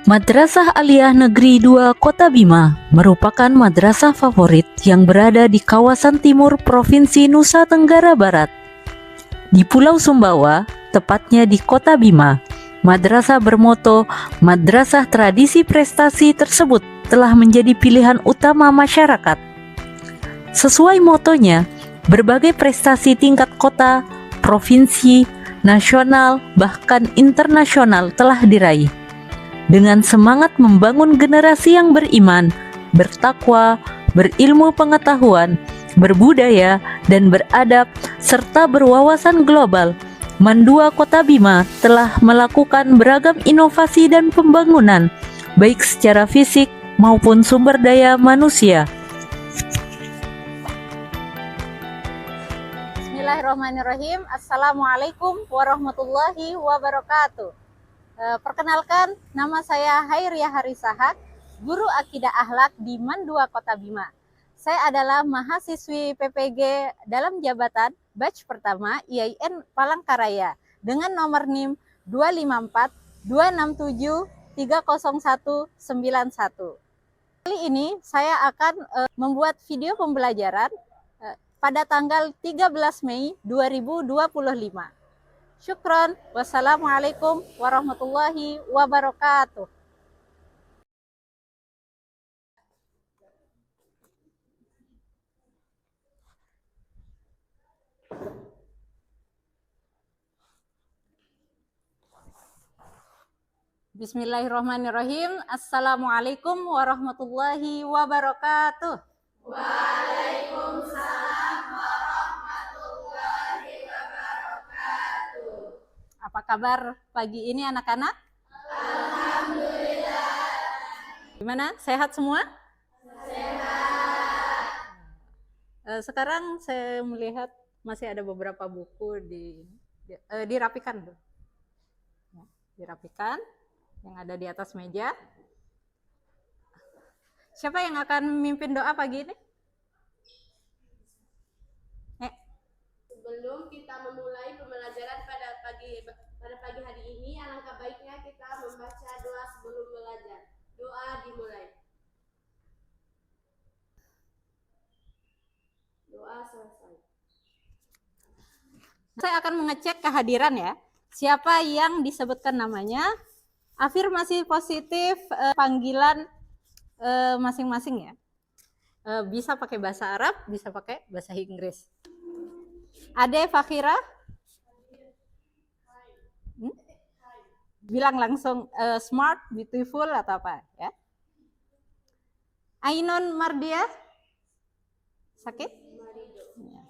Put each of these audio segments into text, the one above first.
Madrasah Aliyah Negeri 2 Kota Bima merupakan madrasah favorit yang berada di kawasan timur Provinsi Nusa Tenggara Barat. Di Pulau Sumbawa, tepatnya di Kota Bima, madrasah bermoto Madrasah Tradisi Prestasi tersebut telah menjadi pilihan utama masyarakat. Sesuai motonya, berbagai prestasi tingkat kota, provinsi, nasional, bahkan internasional telah diraih. Dengan semangat membangun generasi yang beriman, bertakwa, berilmu pengetahuan, berbudaya, dan beradab, serta berwawasan global, Mandua Kota Bima telah melakukan beragam inovasi dan pembangunan, baik secara fisik maupun sumber daya manusia. Bismillahirrahmanirrahim. Assalamualaikum warahmatullahi wabarakatuh. Perkenalkan, nama saya Hairiah Harisahak, Guru Akidah Akhlak di Mandua Kota Bima. Saya adalah mahasiswi PPG dalam jabatan batch pertama IAIN Palangkaraya dengan nomor NIM 254 267 30191. Kali ini saya akan membuat video pembelajaran pada tanggal 13 Mei 2025. Syukron. Wassalamualaikum warahmatullahi wabarakatuh. Bismillahirrahmanirrahim. Assalamualaikum warahmatullahi wabarakatuh. Waalaikumsalam warahmatullahi wabarakatuh. Apa kabar pagi ini anak-anak? Alhamdulillah. Gimana? Sehat semua? Sehat. Sekarang saya melihat masih ada beberapa buku dirapikan. Dirapikan yang ada di atas meja. Siapa yang akan memimpin doa pagi ini? Sebelum kita memulai pembelajaran pada pagi hari ini, alangkah baiknya kita membaca doa sebelum belajar. Doa dimulai. Doa selesai. Saya akan mengecek kehadiran ya. Siapa yang disebutkan namanya, afirmasi positif panggilan masing-masing ya. Bisa pakai bahasa Arab, bisa pakai bahasa Inggris. Ade Fakhira? Bilang langsung smart, beautiful atau apa ya. Ainon Mardia? Sakit? Ya.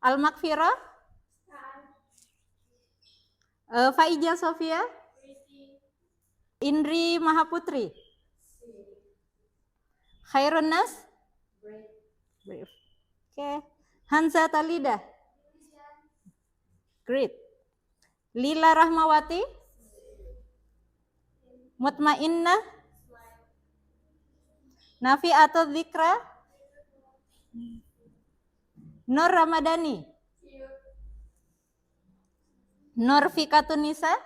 Al-Makfira? Faija Sofia? Indri Mahaputri? Khairun Nas? Brave. Oke. Hansa Talida? Great. Lila Rahmawati? Mutmainnah? Nafi atau Zikra? Nur Ramadhani? Nur Fikatunisa?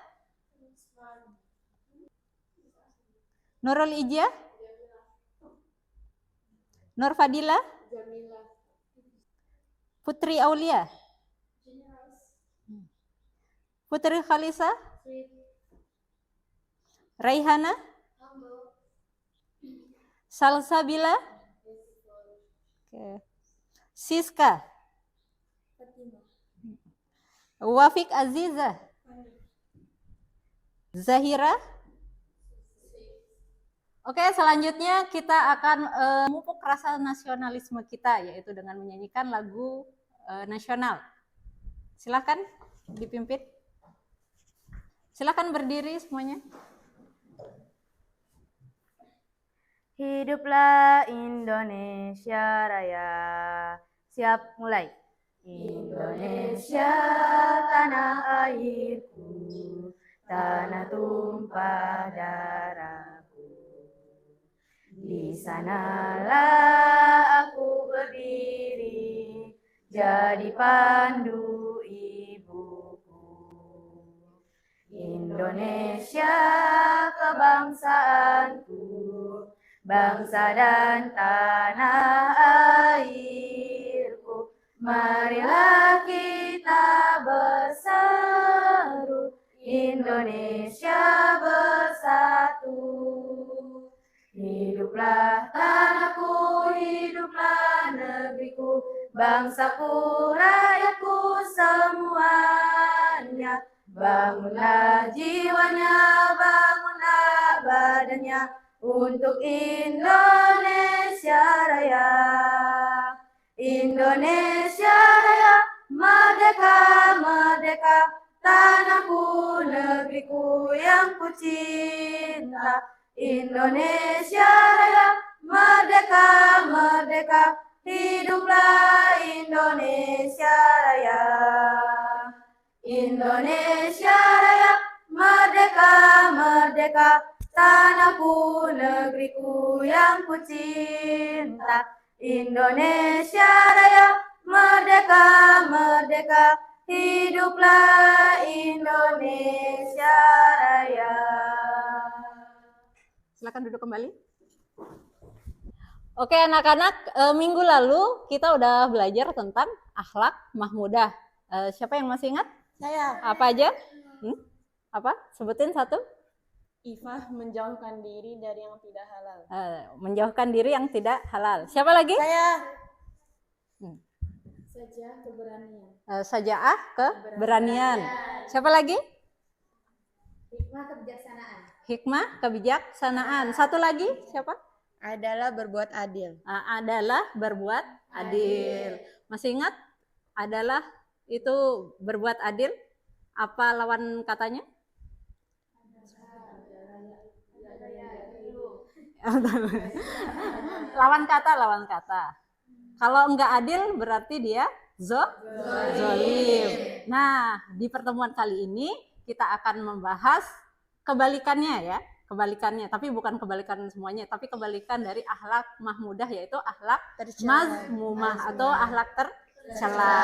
Nurul Ijah? Nur Fadila? Putri Aulia? Putri Khalisa? Raihana? Salsabila? Siska? Wafik Aziza? Zahira? Oke, selanjutnya kita akan memupuk rasa nasionalisme kita, yaitu dengan menyanyikan lagu nasional. Silakan dipimpin. Silakan berdiri semuanya. Hiduplah Indonesia Raya. Siap, mulai. Indonesia tanah airku, tanah tumpah darahku. Di sanalah aku berdiri, jadi pandu ibuku. Indonesia kebangsaanku, bangsa dan tanah airku. Marilah kita berseru, Indonesia bersatu. Hiduplah tanahku, hiduplah negeriku, bangsaku, rakyatku semuanya. Bangunlah jiwanya, bangunlah badannya, untuk Indonesia Raya. Indonesia Raya, merdeka, merdeka, tanahku, negeriku yang ku cinta. Indonesia Raya, merdeka, merdeka, hiduplah Indonesia Raya. Indonesia Raya, merdeka, merdeka, tanahku, negeriku yang ku cinta. Indonesia Raya, merdeka, merdeka, hiduplah Indonesia Raya. Silakan duduk kembali. Oke anak-anak, minggu lalu kita udah belajar tentang akhlak mahmudah. Siapa yang masih ingat? Saya. Apa aja? Apa? Sebutin satu. Ifah menjauhkan diri dari yang tidak halal. Menjauhkan diri yang tidak halal. Siapa lagi? Saya. Saja keberanian. Sajaah keberanian. Siapa lagi? Hikmah kebijaksanaan. Hikmah kebijaksanaan. Satu lagi siapa? Adalah berbuat adil. Adalah berbuat adil. Masih ingat? Adalah itu berbuat adil. Apa lawan katanya? Lawan kata. Kalau enggak adil berarti dia zolim. Nah, di pertemuan kali ini kita akan membahas kebalikannya ya. Kebalikannya, tapi bukan kebalikan semuanya, tapi kebalikan dari akhlak mahmudah, yaitu akhlak mazmumah atau akhlak tercela.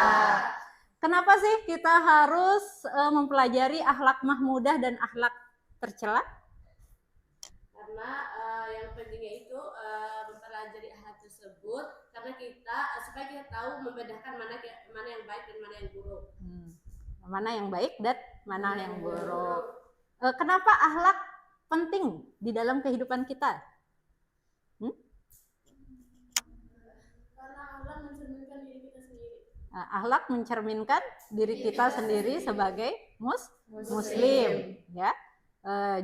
Kenapa sih kita harus mempelajari akhlak mahmudah dan akhlak tercela? Karena yang pentingnya itu mempelajari akhlak tersebut karena supaya kita tahu membedakan mana yang baik dan mana yang buruk. Mana yang baik dan mana yang buruk. Kenapa akhlak penting di dalam kehidupan kita? Karena akhlak mencerminkan diri kita sendiri. Akhlak mencerminkan diri kita sendiri sebagai muslim, ya.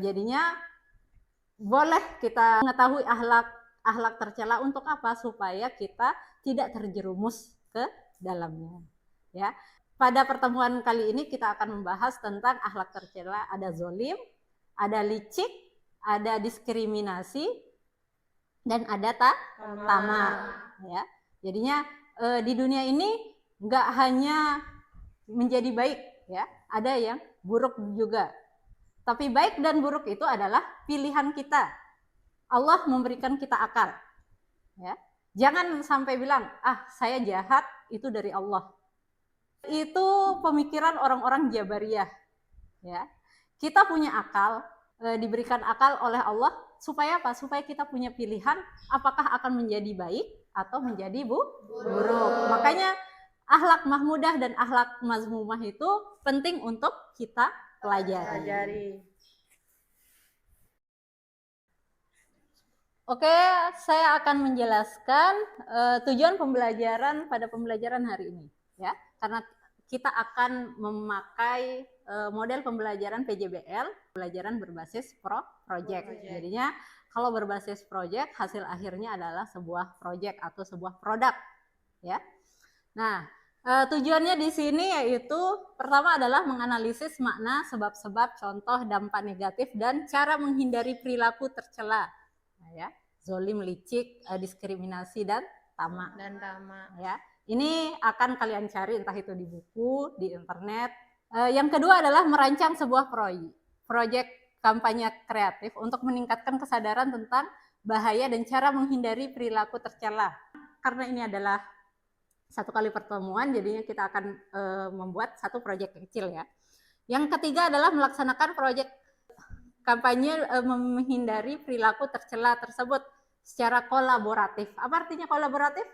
Jadinya boleh kita mengetahui akhlak tercela untuk apa? Supaya kita tidak terjerumus ke dalamnya, ya. Pada pertemuan kali ini kita akan membahas tentang akhlak tercela. Ada zolim, ada licik, ada diskriminasi, dan ada tamak. Ya. Jadinya di dunia ini nggak hanya menjadi baik, ya, ada yang buruk juga. Tapi baik dan buruk itu adalah pilihan kita. Allah memberikan kita akal. Ya. Jangan sampai bilang, saya jahat, itu dari Allah. Itu pemikiran orang-orang Jabariyah. Ya. Kita punya akal, diberikan akal oleh Allah supaya apa? Supaya kita punya pilihan apakah akan menjadi baik atau menjadi buruk. Makanya akhlak mahmudah dan akhlak mazmumah itu penting untuk kita pelajari. Oke, saya akan menjelaskan tujuan pembelajaran pada pembelajaran hari ini, ya. Karena kita akan memakai model pembelajaran PJBL, pembelajaran berbasis project. Jadinya kalau berbasis project, hasil akhirnya adalah sebuah project atau sebuah produk, ya. Nah, tujuannya di sini yaitu pertama adalah menganalisis makna, sebab-sebab, contoh, dampak negatif, dan cara menghindari perilaku tercela. Nah, ya, zolim, licik, diskriminasi, dan tamak. Ya, ini akan kalian cari entah itu di buku, di internet. Yang kedua adalah merancang sebuah proyek kampanye kreatif untuk meningkatkan kesadaran tentang bahaya dan cara menghindari perilaku tercela. Karena ini adalah satu kali pertemuan, jadinya kita akan membuat satu proyek kecil, ya. Yang ketiga adalah melaksanakan proyek kampanye menghindari perilaku tercela tersebut secara kolaboratif. Apa artinya kolaboratif?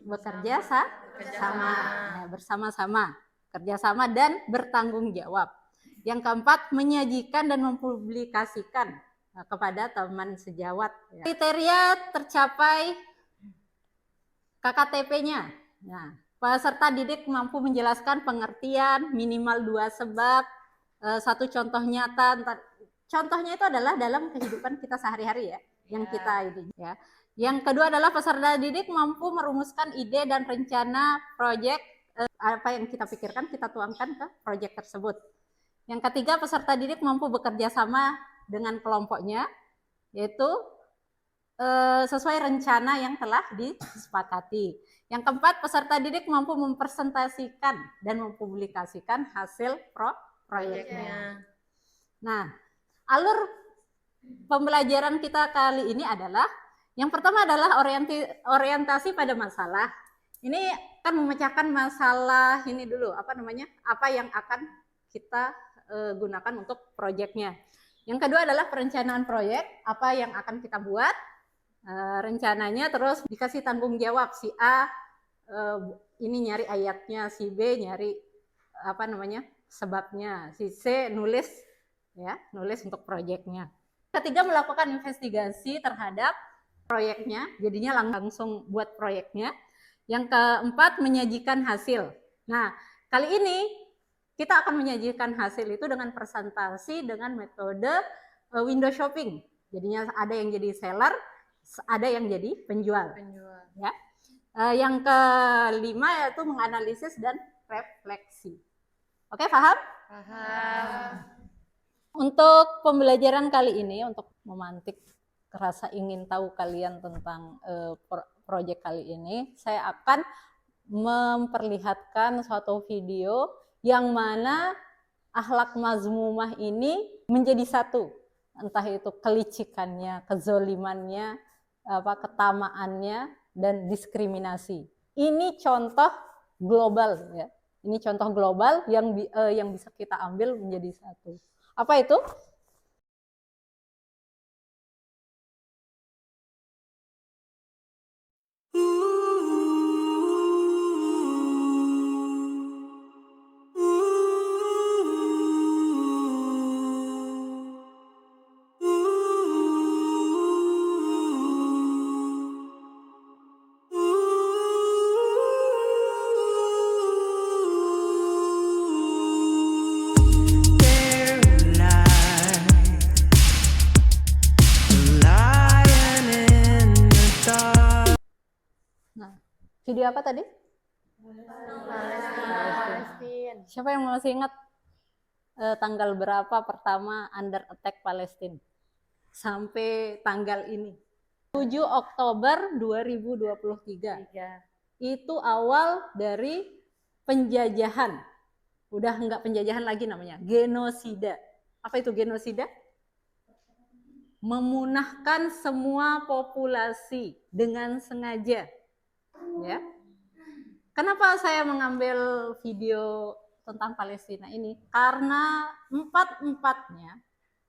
Bekerja sama, ya, bersama-sama, kerjasama dan bertanggung jawab. Yang keempat, menyajikan dan mempublikasikan kepada teman sejawat. Kriteria tercapai KKTP-nya. Nah, peserta didik mampu menjelaskan pengertian minimal 2 sebab, satu contoh nyata. Contohnya itu adalah dalam kehidupan kita sehari-hari ya, yang kita ini ya. Yang kedua adalah peserta didik mampu merumuskan ide dan rencana proyek, apa yang kita pikirkan kita tuangkan ke proyek tersebut. Yang ketiga, peserta didik mampu bekerja sama dengan kelompoknya, yaitu sesuai rencana yang telah disepakati. Yang keempat, peserta didik mampu mempresentasikan dan mempublikasikan hasil proyeknya. Nah, alur pembelajaran kita kali ini adalah yang pertama adalah orientasi pada masalah. Ini kan memecahkan masalah ini dulu, apa namanya? Apa yang akan kita gunakan untuk proyeknya. Yang kedua adalah perencanaan proyek, apa yang akan kita buat, rencananya, terus dikasih tanggung jawab si A ini nyari ayatnya, si B nyari apa namanya? Sebabnya, si C nulis ya, nulis untuk proyeknya. Ketiga, melakukan investigasi terhadap proyeknya, jadinya langsung buat proyeknya. Yang keempat, menyajikan hasil. Nah, kali ini kita akan menyajikan hasil itu dengan presentasi dengan metode window shopping. Jadinya ada yang jadi seller, ada yang jadi penjual. Ya. Yang kelima yaitu menganalisis dan refleksi. Oke, paham? Paham. Untuk pembelajaran kali ini, untuk memantik rasa ingin tahu kalian tentang proyek kali ini, saya akan memperlihatkan suatu video yang mana akhlak mazmumah ini menjadi satu. Entah itu kelicikannya, kezolimannya, ketamaannya, dan diskriminasi. Ini contoh global ya. Ini contoh global yang bisa kita ambil menjadi satu. Apa itu? Video apa tadi? Palestina. Siapa yang masih ingat tanggal berapa pertama under attack Palestina? Sampai tanggal ini. 7 Oktober 2023. Itu awal dari penjajahan. Udah enggak penjajahan lagi namanya, genosida. Apa itu genosida? Memunahkan semua populasi dengan sengaja. Ya. Kenapa saya mengambil video tentang Palestina ini? Karena empat-empatnya,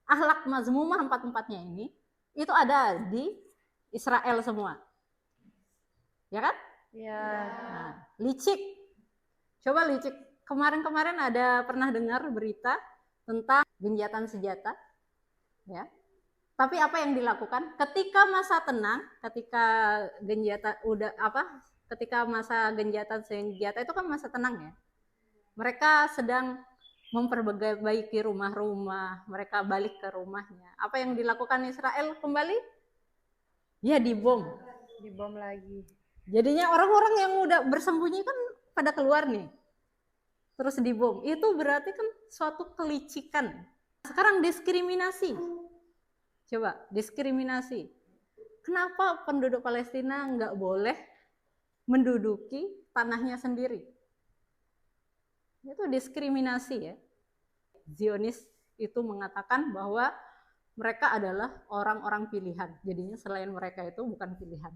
akhlak mazmumah empat-empatnya ini, itu ada di Israel semua. Ya kan? Ya. Nah, licik. Coba licik. Kemarin-kemarin ada pernah dengar berita tentang gencatan senjata. Ya. Tapi apa yang dilakukan? Ketika masa tenang, ketika masa gencatan senjata itu kan masa tenang ya. Mereka sedang memperbaiki rumah-rumah, mereka balik ke rumahnya. Apa yang dilakukan Israel kembali? Ya dibom. Dibom lagi. Jadinya orang-orang yang udah bersembunyi kan pada keluar nih. Terus dibom. Itu berarti kan suatu kelicikan. Sekarang diskriminasi. Coba, diskriminasi. Kenapa penduduk Palestina nggak boleh menduduki tanahnya sendiri? Itu diskriminasi ya. Zionis itu mengatakan bahwa mereka adalah orang-orang pilihan. Jadinya selain mereka itu bukan pilihan.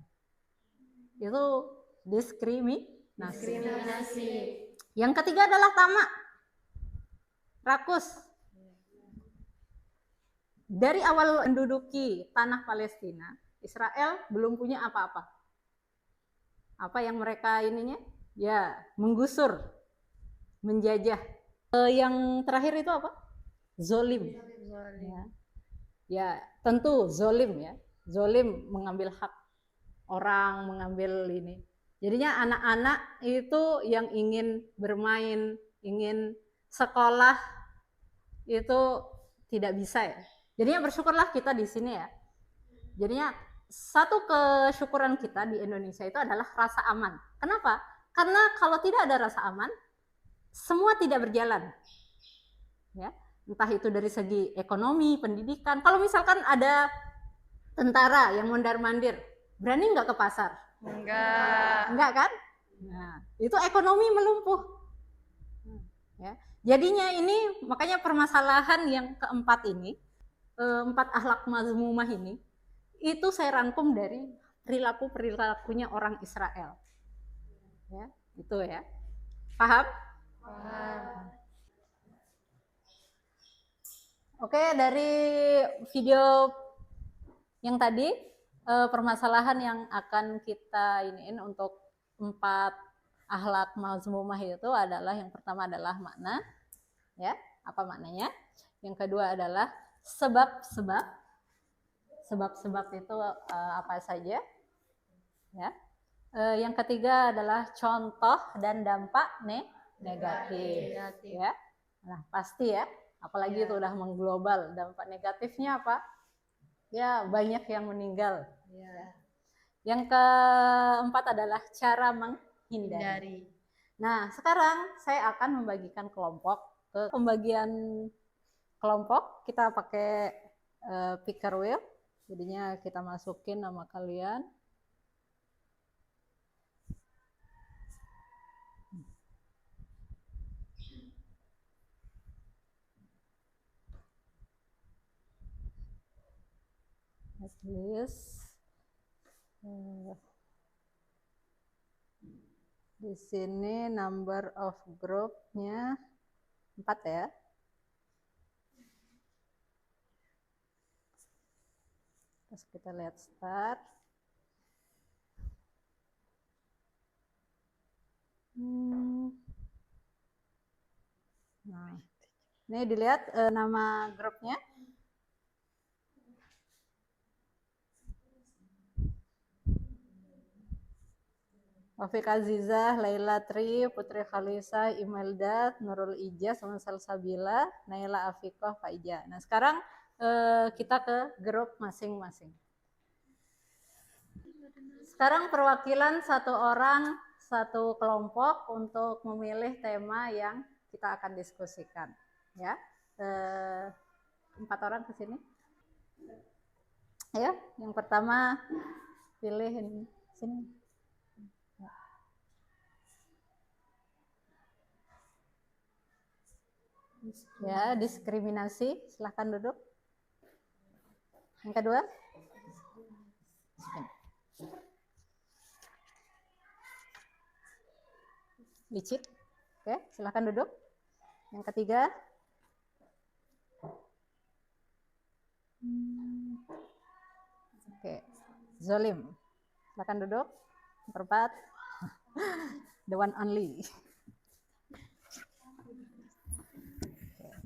Itu diskriminasi. Yang ketiga adalah tamak. Rakus. Dari awal menduduki tanah Palestina, Israel belum punya apa-apa. Apa yang mereka ininya? Ya, menggusur, menjajah. Yang terakhir itu apa? Zolim. Ya, tentu zolim ya. Zolim mengambil hak orang, mengambil ini. Jadinya anak-anak itu yang ingin bermain, ingin sekolah itu tidak bisa ya. Jadinya bersyukurlah kita di sini ya. Jadinya satu kesyukuran kita di Indonesia itu adalah rasa aman. Kenapa? Karena kalau tidak ada rasa aman, semua tidak berjalan. Ya, entah itu dari segi ekonomi, pendidikan. Kalau misalkan ada tentara yang mondar-mandir, berani nggak ke pasar? Enggak kan? Nah, itu ekonomi melumpuh. Ya. Jadinya ini makanya permasalahan yang keempat ini, 4 akhlak mazmumah ini, itu saya rangkum dari perilakunya orang Israel. Ya, itu ya. Paham? Oke, dari video yang tadi permasalahan yang akan kita iniin untuk 4 akhlak mazmumah itu adalah yang pertama adalah makna, ya, apa maknanya? Yang kedua adalah sebab-sebab. Sebab-sebab itu apa saja? Ya. Yang ketiga adalah contoh dan dampak negatif. Ya. Nah, pasti ya. Apalagi itu udah mengglobal, dampak negatifnya apa? Ya, banyak yang meninggal. Ya. Yang keempat adalah cara menghindari. Nah, sekarang saya akan membagikan kelompok. Ke pembagian kelompok kita pakai picker wheel. Jadinya kita masukin nama kalian. List. Di sini number of groupnya 4 ya. Terus kita lihat start. Nah, ini dilihat nama grupnya. Wafik Azizah, Laila Tri, Putri Khalisa, Imelda, Nurul Ijaz, Salsabila, Naila Afiqah, Faija. Nah, sekarang kita ke grup masing-masing. Sekarang perwakilan satu orang, satu kelompok untuk memilih tema yang kita akan diskusikan. Ya, 4 orang ke sini. Ya, yang pertama pilih ini, sini. Ya, diskriminasi, silahkan duduk. Yang kedua, licin. Oke, silahkan duduk. Yang ketiga, oke, zolim. Silahkan duduk. Yang keempat, the one only.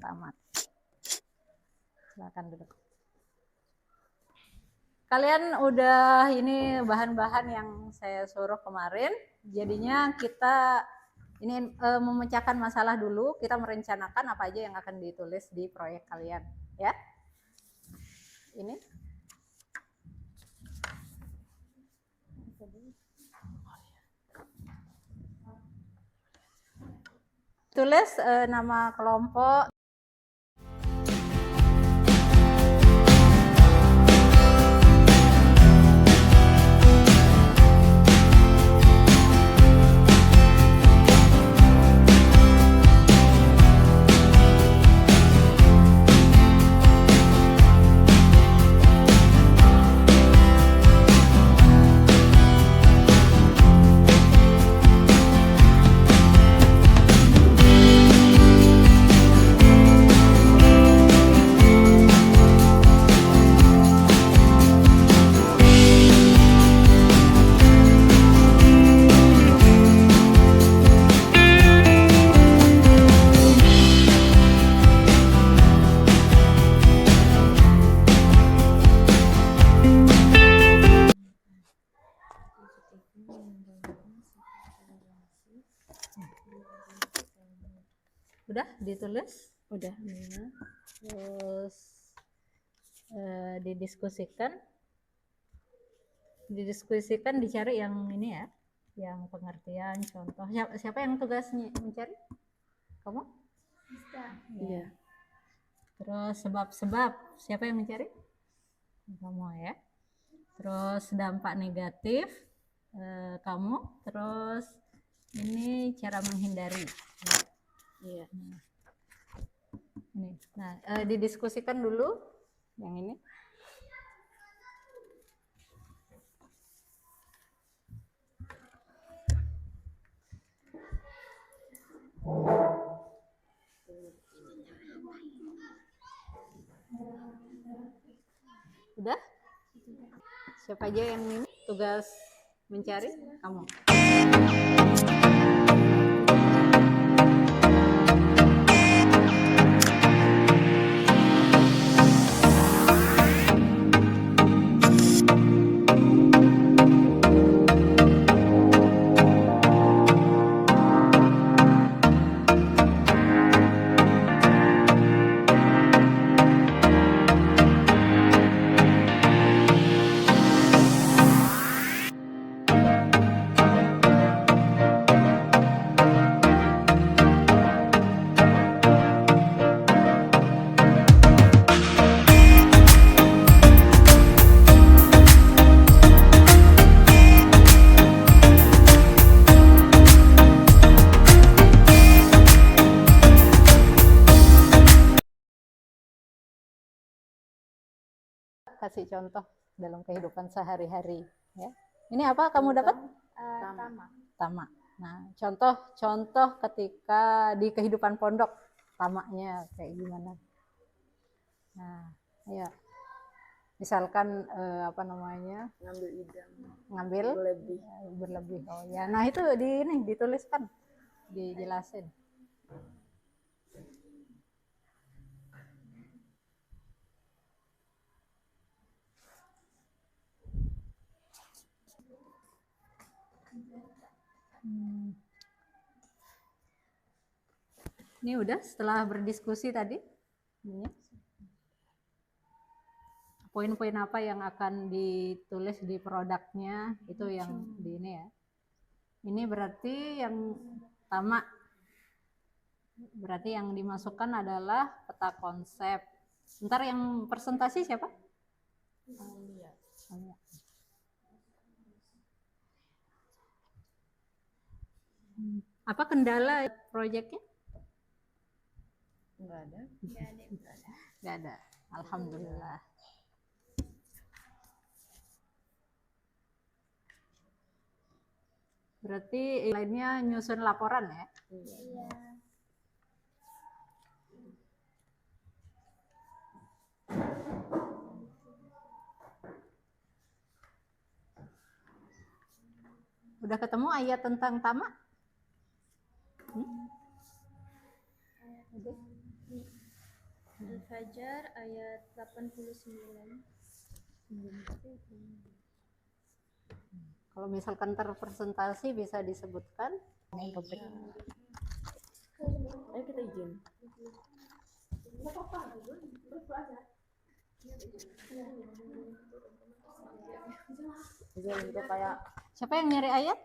Tamat. Silakan duduk. Kalian udah ini bahan-bahan yang saya suruh kemarin. Jadinya kita ini memecahkan masalah dulu. Kita merencanakan apa aja yang akan ditulis di proyek kalian, ya. Ini. Tulis nama kelompok. ditulis? Udah. Terus didiskusikan dicari yang ini ya, yang pengertian contoh. Siapa yang tugasnya mencari? Kamu? Iya. Terus sebab-sebab, siapa yang mencari? Kamu ya. Terus dampak negatif, kamu. Terus ini cara menghindari. Iya. Ini. Nah, didiskusikan dulu yang ini. Udah? Siapa aja yang ini tugas mencari? Kamu. Kasih contoh dalam kehidupan sehari-hari ya. Ini apa kamu dapat? Tama. Nah, contoh ketika di kehidupan pondok, tamaknya kayak gimana? Nah, ya. Misalkan ngambil berlebih. Oh ya. Nah, itu dituliskan, dijelasin. Ini udah setelah berdiskusi tadi. Ini. Poin-poin apa yang akan ditulis di produknya itu yang di ini ya. Ini berarti yang pertama, berarti yang dimasukkan adalah peta konsep. Ntar yang presentasi siapa? Aulia. Apa kendala proyeknya? Nggak ada. Alhamdulillah. Berarti lainnya nyusun laporan ya? Iya. Udah ketemu ayat tentang tamak? Al-Fajr ayat 89. Kalau misalkan terpresentasi bisa disebutkan. Ayo kita izin. Izin itu kayak Siapa yang nyari ayat?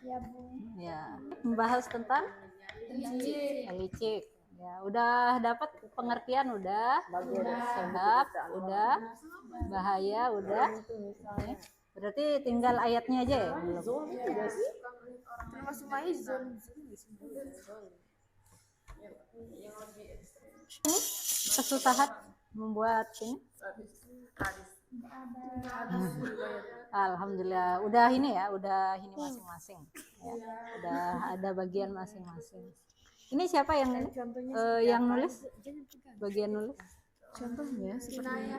Ya, Bu. Ya, membahas tentang licik. Ya, udah dapat pengertian udah. Sebab udah, bahaya udah. Oke. Berarti tinggal ayatnya aja ya? Belum. Termasuk maizun. Ini kesusahan membuat ini? Alhamdulillah, udah ini masing-masing. Ya. Udah ada bagian masing-masing. Ini siapa yang ini? Yang nulis? Bagian nulis? contohnya seperti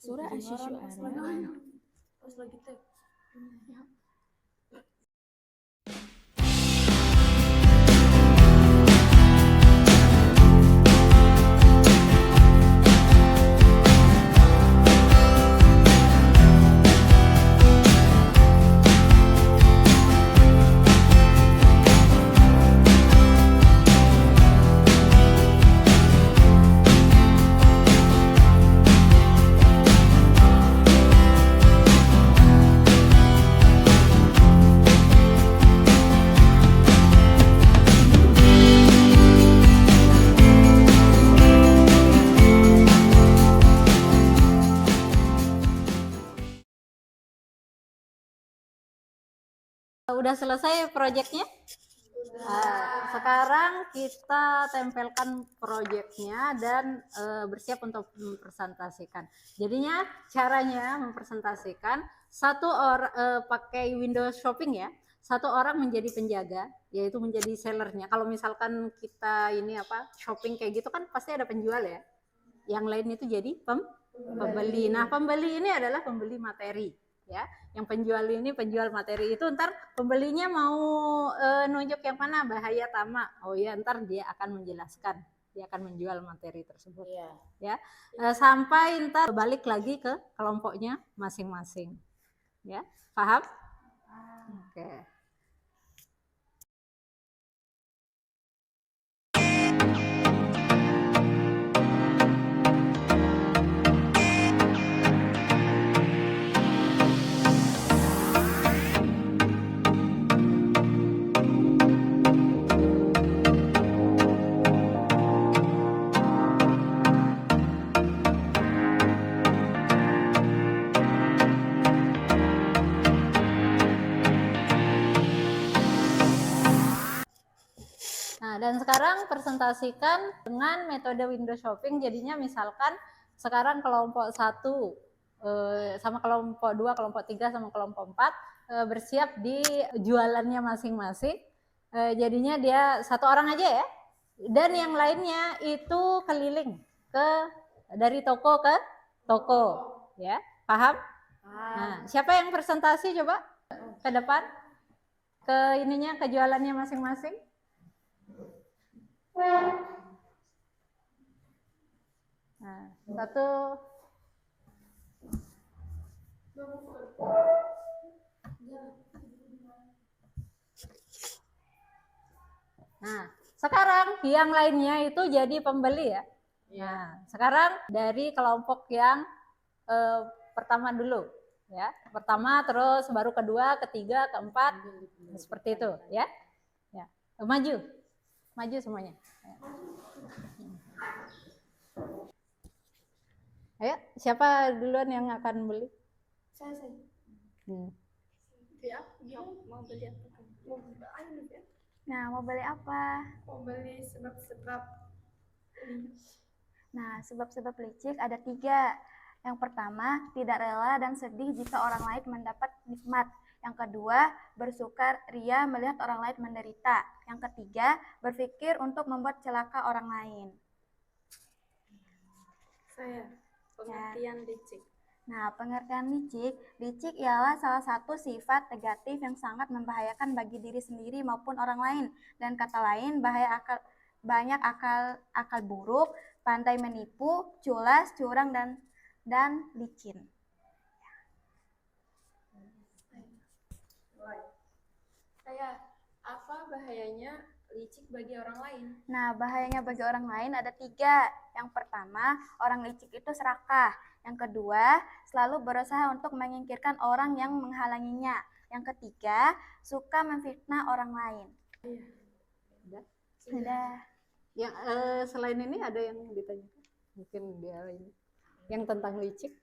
surah Asy-Syu'ara. Pas lagi tag. Udah selesai proyeknya? Sekarang kita tempelkan proyeknya dan bersiap untuk mempresentasikan. Jadinya caranya mempresentasikan pakai Windows Shopping ya. Satu orang menjadi penjaga, yaitu menjadi sellernya. Kalau misalkan kita ini shopping kayak gitu kan pasti ada penjual ya. Yang lain itu jadi pembeli. Nah, pembeli ini adalah pembeli materi ya. Yang penjual ini penjual materi itu ntar pembelinya mau nunjuk yang mana, bahaya tamak. Oh ya, ntar dia akan menjelaskan, dia akan menjual materi tersebut. Ya, sampai ntar balik lagi ke kelompoknya masing-masing. Ya, paham? Oke. Nah, dan sekarang presentasikan dengan metode Windows Shopping. Jadinya misalkan sekarang kelompok 1 sama kelompok 2, kelompok 3 sama kelompok 4 bersiap di jualannya masing-masing. Jadinya dia satu orang aja ya. Dan yang lainnya itu keliling dari toko ke toko, ya. Paham? Nah, siapa yang presentasi coba ke depan? Ke ininya, ke jualannya masing-masing. Nah, satu. Nah, sekarang yang lainnya itu jadi pembeli ya. Nah, sekarang dari kelompok yang pertama dulu ya. Pertama, terus baru kedua, ketiga, keempat, seperti itu ya. Ya. Maju. Maju semuanya. Ayo, siapa duluan yang akan beli? Saya. Ya, mau beli apa? Nah, mau beli apa? Mau beli sebab-sebab. Nah, sebab-sebab licik ada 3. Yang pertama, tidak rela dan sedih jika orang lain mendapat nikmat. Yang kedua, bersuka ria melihat orang lain menderita. Yang ketiga, berpikir untuk membuat celaka orang lain. Saya, pengertian licik. Nah, pengertian licik ialah salah satu sifat negatif yang sangat membahayakan bagi diri sendiri maupun orang lain. Dan kata lain, banyak akal buruk, pandai menipu, culas, curang, dan licin. Saya, apa bahayanya licik bagi orang lain? Nah, bahayanya bagi orang lain ada 3. Yang pertama, orang licik itu serakah. Yang kedua, selalu berusaha untuk menyingkirkan orang yang menghalanginya. Yang ketiga, suka memfitnah orang lain. Sudah. Yang selain ini ada yang ditanyakan? Mungkin dia ini. Yang tentang licik.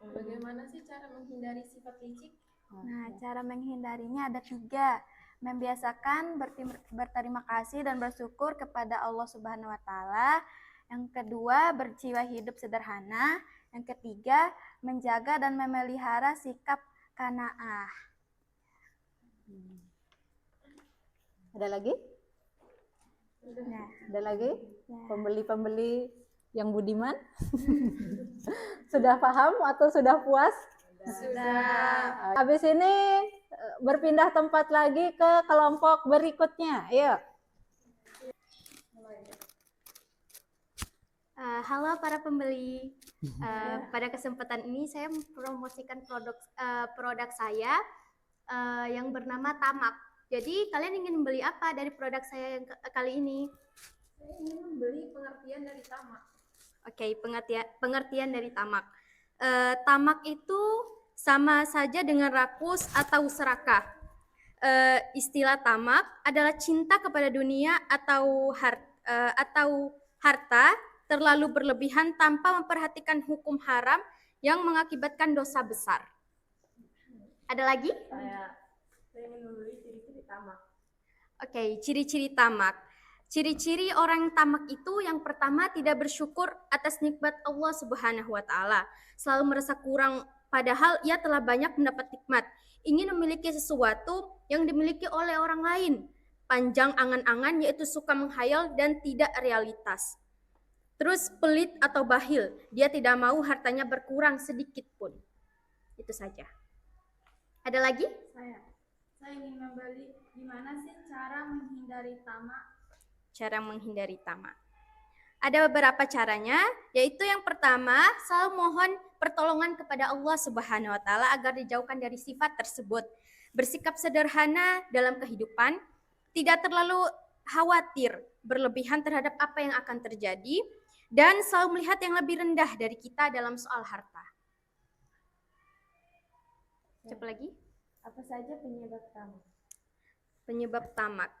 Bagaimana sih cara menghindari sifat licik? Nah, cara menghindarinya ada 3. Membiasakan berterima kasih dan bersyukur kepada Allah Subhanahu wa Ta'ala. Yang kedua, berjiwa hidup sederhana. Yang ketiga, menjaga dan memelihara sikap qanaah. Ada lagi? Nah, Ada lagi? ya. Pembeli-pembeli yang budiman? Sudah paham atau sudah puas? Sudah. Habis ini berpindah tempat lagi ke kelompok berikutnya. Ayo. Halo para pembeli. Pada kesempatan ini saya mempromosikan produk saya yang bernama Tamak. Jadi kalian ingin membeli apa dari produk saya yang kali ini? Saya ingin membeli pengertian dari tamak. Oke, pengertian dari tamak. Tamak itu sama saja dengan rakus atau serakah. Istilah tamak adalah cinta kepada dunia atau harta terlalu berlebihan tanpa memperhatikan hukum haram yang mengakibatkan dosa besar. Ada lagi? Saya ingin membeli ciri-ciri tamak. Oke, ciri-ciri tamak. Ciri-ciri orang tamak itu yang pertama tidak bersyukur atas nikmat Allah Subhanahu wa taala. Selalu merasa kurang padahal ia telah banyak mendapat nikmat. Ingin memiliki sesuatu yang dimiliki oleh orang lain. Panjang angan-angan yaitu suka menghayal dan tidak realitas. Terus pelit atau bahil, dia tidak mau hartanya berkurang sedikit pun. Itu saja. Ada lagi? Saya ingin membeli. Gimana sih cara menghindari tamak? Cara menghindari tamak. Ada beberapa caranya, yaitu yang pertama, selalu mohon pertolongan kepada Allah Subhanahu wa taala agar dijauhkan dari sifat tersebut. Bersikap sederhana dalam kehidupan, tidak terlalu khawatir berlebihan terhadap apa yang akan terjadi, dan selalu melihat yang lebih rendah dari kita dalam soal harta. Siapa lagi? Apa saja penyebab tamak? Penyebab tamak.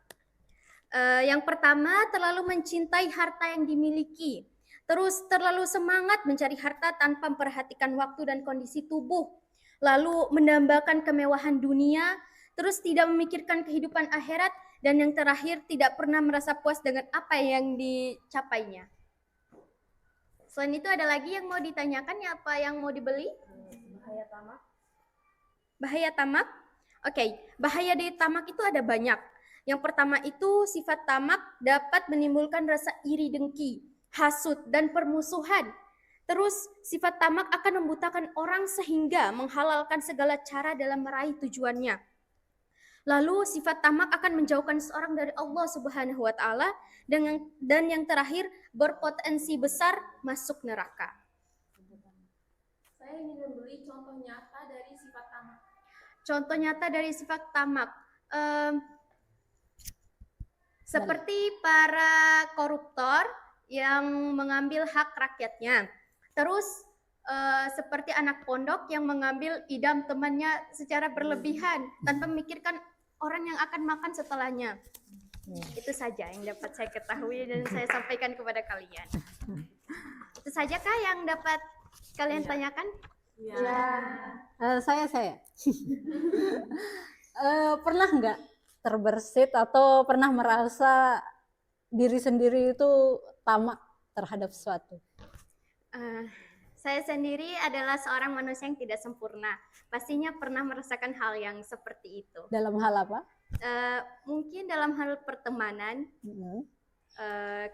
Yang pertama, terlalu mencintai harta yang dimiliki. Terus terlalu semangat mencari harta tanpa memperhatikan waktu dan kondisi tubuh. Lalu mendambakan kemewahan dunia, terus tidak memikirkan kehidupan akhirat, dan yang terakhir tidak pernah merasa puas dengan apa yang dicapainya. Selain itu ada lagi yang mau ditanyakan ya, apa yang mau dibeli? Bahaya tamak. Bahaya tamak? Oke, bahaya dari tamak itu ada banyak. Yang pertama itu sifat tamak dapat menimbulkan rasa iri dengki, hasut, dan permusuhan. Terus sifat tamak akan membutakan orang sehingga menghalalkan segala cara dalam meraih tujuannya. Lalu sifat tamak akan menjauhkan seorang dari Allah Subhanahu wa taala, dan yang terakhir berpotensi besar masuk neraka. Saya ingin membeli contoh nyata dari sifat tamak. Contoh nyata dari sifat tamak. Seperti para koruptor yang mengambil hak rakyatnya. Terus seperti anak pondok yang mengambil idam temannya secara berlebihan tanpa memikirkan orang yang akan makan setelahnya. Itu saja yang dapat saya ketahui dan saya sampaikan kepada kalian. Itu saja kah yang dapat kalian tanyakan? Saya pernah nggak terbersit atau pernah merasa diri sendiri itu tamak terhadap sesuatu? Saya sendiri adalah seorang manusia yang tidak sempurna. Pastinya pernah merasakan hal yang seperti itu. Dalam hal apa? Mungkin dalam hal pertemanan.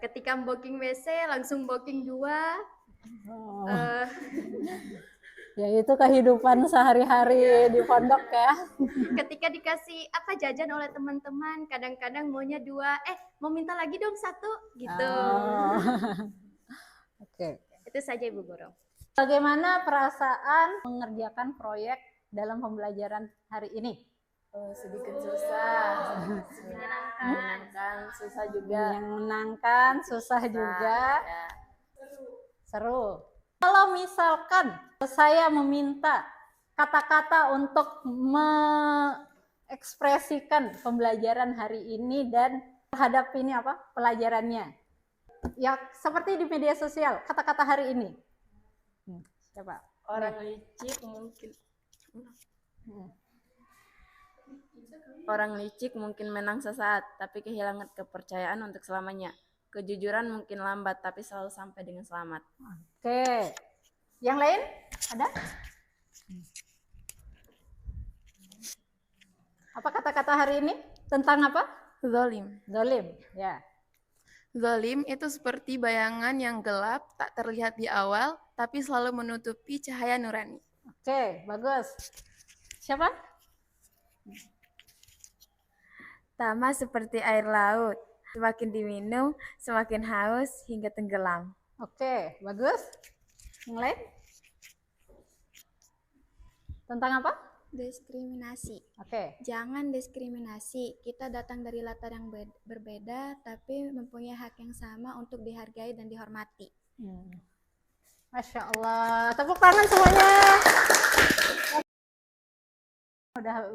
Ketika booking WC langsung booking 2. Ya itu kehidupan sehari-hari di pondok ya. Ketika dikasih apa jajan oleh teman-teman, kadang-kadang maunya 2, mau minta lagi dong 1 gitu. Oke. Itu saja Ibu Guru. Bagaimana perasaan mengerjakan proyek dalam pembelajaran hari ini? Sedikit susah, menyenangkan, susah juga. Menyenangkan, susah juga. Ya. Seru. Kalau misalkan saya meminta kata-kata untuk mengekspresikan pembelajaran hari ini dan terhadap ini apa pelajarannya, ya seperti di media sosial, kata-kata hari ini. Coba. Orang licik mungkin. Orang licik mungkin menang sesaat, tapi kehilangan kepercayaan untuk selamanya. Kejujuran mungkin lambat, tapi selalu sampai dengan selamat. Oke. Yang lain? Ada? Apa kata-kata hari ini? Tentang apa? Zalim. Zalim. Ya. Zalim itu seperti bayangan yang gelap, tak terlihat di awal, tapi selalu menutupi cahaya nurani. Oke, bagus. Siapa? Tamak seperti air laut, semakin diminum, semakin haus hingga tenggelam. Oke, bagus. Yang lain? Tentang apa? Diskriminasi. Oke. Jangan diskriminasi. Kita datang dari latar yang berbeda, tapi mempunyai hak yang sama untuk dihargai dan dihormati. Masya Allah. Tepuk tangan semuanya. Udah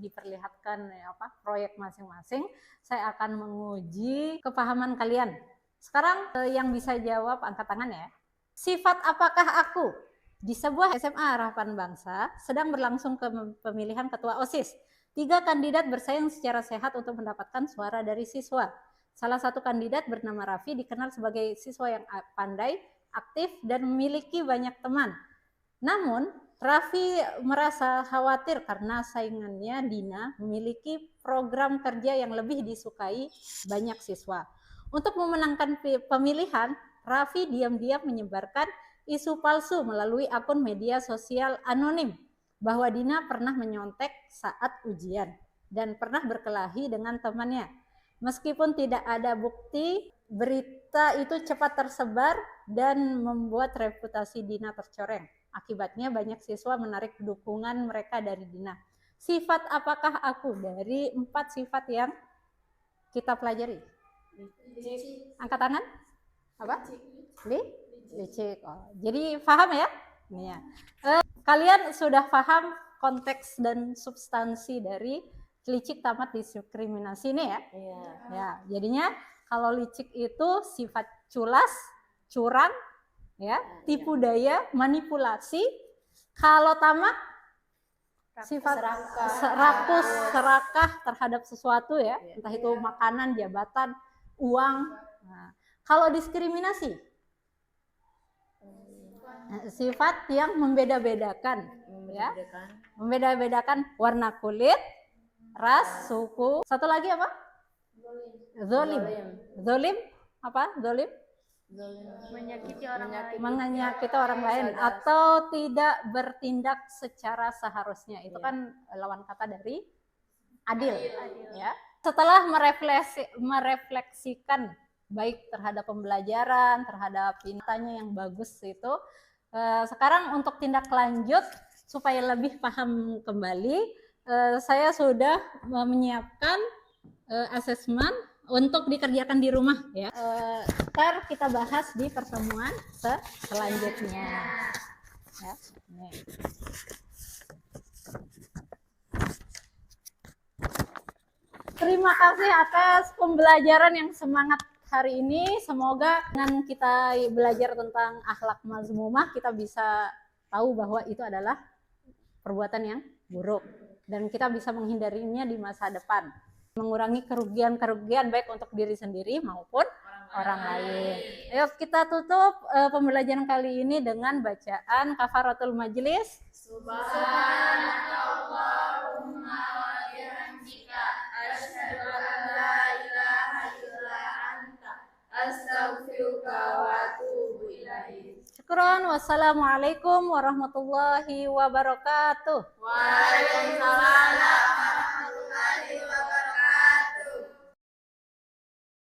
diperlihatkan apa proyek masing-masing. Saya akan menguji kepahaman kalian. Sekarang yang bisa jawab angkat tangan ya. Sifat apakah aku? Di sebuah SMA Harapan Bangsa sedang berlangsung pemilihan ketua OSIS. 3 kandidat bersaing secara sehat untuk mendapatkan suara dari siswa. Salah satu kandidat bernama Raffi dikenal sebagai siswa yang pandai, aktif, dan memiliki banyak teman. Namun, Raffi merasa khawatir karena saingannya Dina memiliki program kerja yang lebih disukai banyak siswa. Untuk memenangkan pemilihan, Raffi diam-diam menyebarkan isu palsu melalui akun media sosial anonim bahwa Dina pernah menyontek saat ujian dan pernah berkelahi dengan temannya. Meskipun tidak ada bukti, berita itu cepat tersebar dan membuat reputasi Dina tercoreng. Akibatnya banyak siswa menarik dukungan mereka dari Dina. Sifat apakah aku dari 4 sifat yang kita pelajari? Angkat tangan. Apa? Licik. Oh, jadi paham ya? Nih ya. Kalian sudah paham konteks dan substansi dari licik tamat diskriminasi ini ya? Iya. Ya, jadinya kalau licik itu sifat culas, curang, ya, tipu daya, manipulasi. Kalau tamak sifat rakus, serakah terhadap sesuatu ya, entah itu makanan, jabatan, uang. Nah, kalau diskriminasi sifat yang membeda-bedakan, ya, membeda-bedakan warna kulit, ras, suku. Satu lagi apa? Zolim. Zolim apa? Zolim? Menyakiti orang lain atau tidak bertindak secara seharusnya. Itu kan lawan kata dari adil. Ya. Setelah merefleksikan baik terhadap pembelajaran, terhadap tanya yang bagus itu, sekarang untuk tindak lanjut supaya lebih paham kembali, saya sudah menyiapkan asesmen untuk dikerjakan di rumah ya. Ntar kita bahas di pertemuan selanjutnya. Ya. Terima kasih atas pembelajaran yang semangat hari ini. Semoga dengan kita belajar tentang akhlak mazmumah, kita bisa tahu bahwa itu adalah perbuatan yang buruk dan kita bisa menghindarinya di masa depan, mengurangi kerugian-kerugian baik untuk diri sendiri maupun orang lain. Ayo kita tutup pembelajaran kali ini dengan bacaan kafaratul majlis. Subhanakallahumma wa bihamdika asyhadu an la ilaha illa anta astaghfiruka wa atubu ilaik. Syukron. Wassalamualaikum warahmatullahi wabarakatuh. Waalaikumsalam.